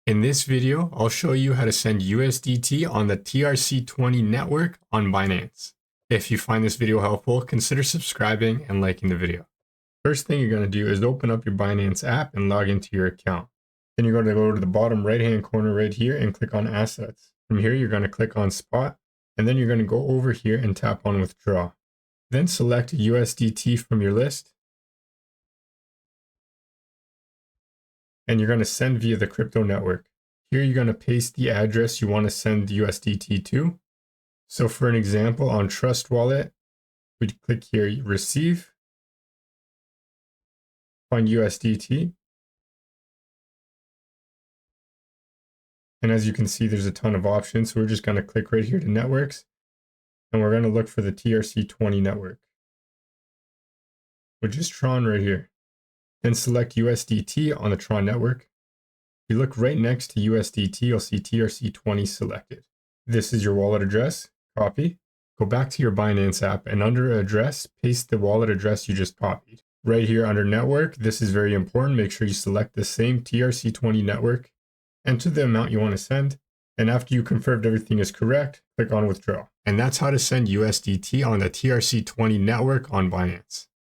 In this video, I'll show you how to send USDT on the TRC20 network on Binance. If you find this video helpful, consider subscribing and liking the video. First thing you're going to do is open up your Binance app and log into your account. Then you're going to go to the bottom right-hand corner right here and click on Assets. From here, you're going to click on Spot, and then you're going to go over here and tap on Withdraw. Then select USDT from your list, and you're going to send via the crypto network. Here you're going to paste the address you want to send USDT to. So for an example, on Trust Wallet, we click here, Receive, find USDT. And as you can see, there's a ton of options. So we're just going to click right here to Networks, and we're going to look for the TRC20 network, which is Tron right here. Then select USDT on the Tron network. If you look right next to USDT, you'll see TRC20 selected. This is your wallet address. Copy. Go back to your Binance app, and under Address, paste the wallet address you just copied. Right here under Network, this is very important. Make sure you select the same TRC20 network. Enter the amount you want to send. And after you confirmed everything is correct, click on Withdraw. And that's how to send USDT on the TRC20 network on Binance.